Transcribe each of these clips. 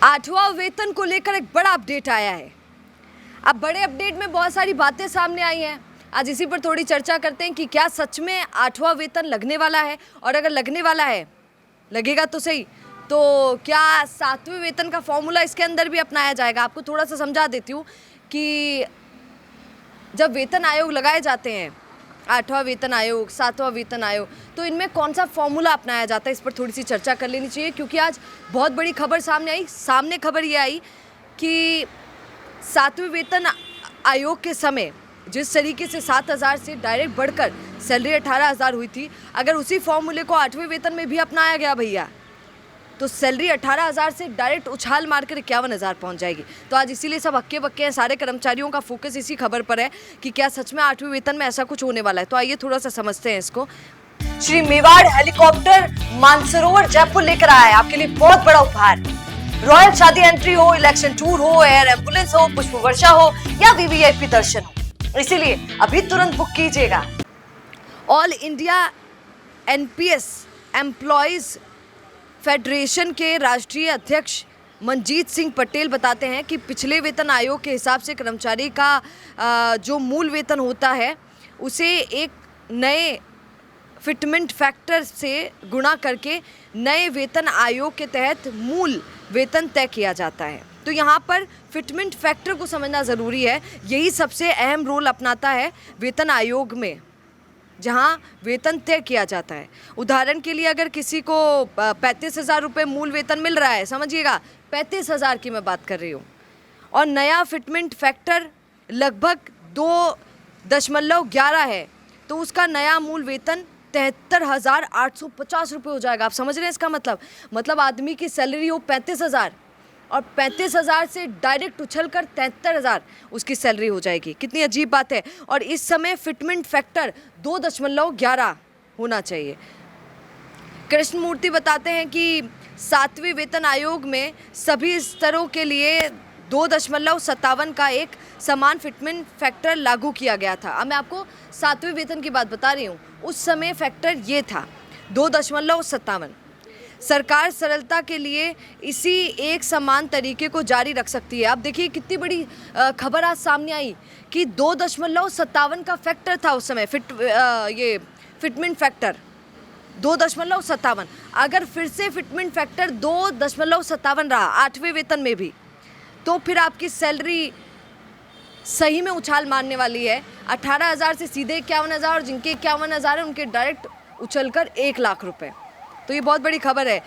8वां वेतन को लेकर एक बड़ा अपडेट आया है। अब बड़े अपडेट में बहुत सारी बातें सामने आई हैं। आज इसी पर थोड़ी चर्चा करते हैं कि क्या सच में 8वां वेतन लगने वाला है, और अगर लगने वाला है, लगेगा तो सही, तो क्या 7वें वेतन का फॉर्मूला इसके अंदर भी अपनाया जाएगा। आपको थोड़ा सा समझा देती हूँ कि जब वेतन आयोग लगाए जाते हैं, 8वां वेतन आयोग, 7वां वेतन आयोग, तो इनमें कौन सा फॉर्मूला अपनाया जाता है, इस पर थोड़ी सी चर्चा कर लेनी चाहिए। क्योंकि आज बहुत बड़ी खबर सामने खबर ये आई कि 7वें वेतन आयोग के समय जिस तरीके से 7,000 से डायरेक्ट बढ़कर सैलरी 18,000 हुई थी, अगर उसी फॉर्मूले को 8वें वेतन में भी अपनाया गया भैया, तो सैलरी 18,000 से डायरेक्ट उछाल मारकर 51,000 पहुंच जाएगी। तो आज इसीलिए सब हक्के बक्के हैं, सारे कर्मचारियों का फोकस इसी खबर पर है कि क्या सच में 8वें वेतन में ऐसा कुछ होने वाला है। तो आइए थोड़ा सा समझते हैं इसको। श्री मेवाड़ हेलीकॉप्टर मानसरोवर जयपुर लेकर आया है आपके लिए बहुत बड़ा उपहार। रॉयल शादी एंट्री हो, इलेक्शन टूर हो, एयर एम्बुलेंस हो, पुष्प वर्षा हो या वीवीआईपी दर्शन हो, इसीलिए अभी तुरंत बुक कीजिएगा। All India NPS employees federation के राष्ट्रीय अध्यक्ष मनजीत सिंह पटेल बताते हैं कि पिछले वेतन आयोग के हिसाब से कर्मचारी का जो मूल वेतन होता है उसे एक नए फिटमेंट फैक्टर से गुणा करके नए वेतन आयोग के तहत मूल वेतन तय किया जाता है। तो यहाँ पर फिटमेंट फैक्टर को समझना ज़रूरी है। यही सबसे अहम रोल अपनाता है वेतन आयोग में, जहाँ वेतन तय किया जाता है। उदाहरण के लिए अगर किसी को 35,000 रुपये मूल वेतन मिल रहा है, समझिएगा 35,000 की मैं बात कर रही हूँ, और नया फिटमेंट फैक्टर लगभग 2.11 है, तो उसका नया मूल वेतन 73,850 रुपये हो जाएगा। आप समझ रहे हैं इसका मतलब आदमी की सैलरी हो 35,000 और 35,000 से डायरेक्ट उछलकर 73,000 उसकी सैलरी हो जाएगी। कितनी अजीब बात है। और इस समय फिटमेंट फैक्टर 2.11 होना चाहिए। कृष्णमूर्ति बताते हैं कि 7वें वेतन आयोग में सभी स्तरों के लिए 2.57 का एक समान फिटमेंट फैक्टर लागू किया गया था। अब मैं आपको 7वें वेतन की बात बता रही हूँ, उस समय फैक्टर ये था 2.57। सरकार सरलता के लिए इसी एक समान तरीके को जारी रख सकती है। अब देखिए कितनी बड़ी खबर आज सामने आई कि 2.57 का फैक्टर था उस समय, ये फिटमेंट फैक्टर 2.57। अगर फिर से फिटमेंट फैक्टर 2.57 रहा 8वें वेतन में भी, तो फिर आपकी सैलरी सही में उछाल मारने वाली है। 18,000 से सीधे 51,000, और जिनके 51,000 है उनके डायरेक्ट उछलकर 1 लाख रुपए। तो ये बहुत बड़ी खबर है।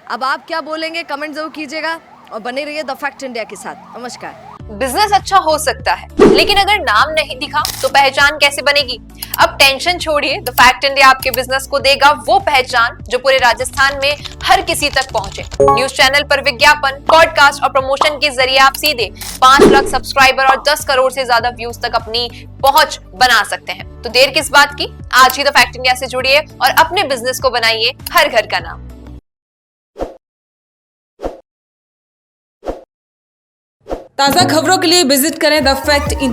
अब आप क्या बोलेंगे कमेंट जरूर कीजिएगा और बने रहिए द फैक्ट इंडिया के साथ। नमस्कार। बिजनेस अच्छा हो सकता है, लेकिन अगर नाम नहीं दिखा तो पहचान कैसे बनेगी। अब टेंशन छोड़िए, द फैक्ट इंडिया आपके बिजनेस को देगा वो पहचान जो पूरे राजस्थान में हर किसी तक पहुंचे। न्यूज चैनल पर विज्ञापन, पॉडकास्ट और प्रमोशन के जरिए आप सीधे 5 लाख सब्सक्राइबर और 10 करोड़ से ज्यादा व्यूज तक अपनी पहुंच बना सकते हैं। तो देर किस बात की, आज ही द फैक्ट इंडिया से जुड़िए और अपने बिजनेस को बनाइए हर घर का नाम। ताज़ा खबरों के लिए विजिट करें द फैक्ट इंडिया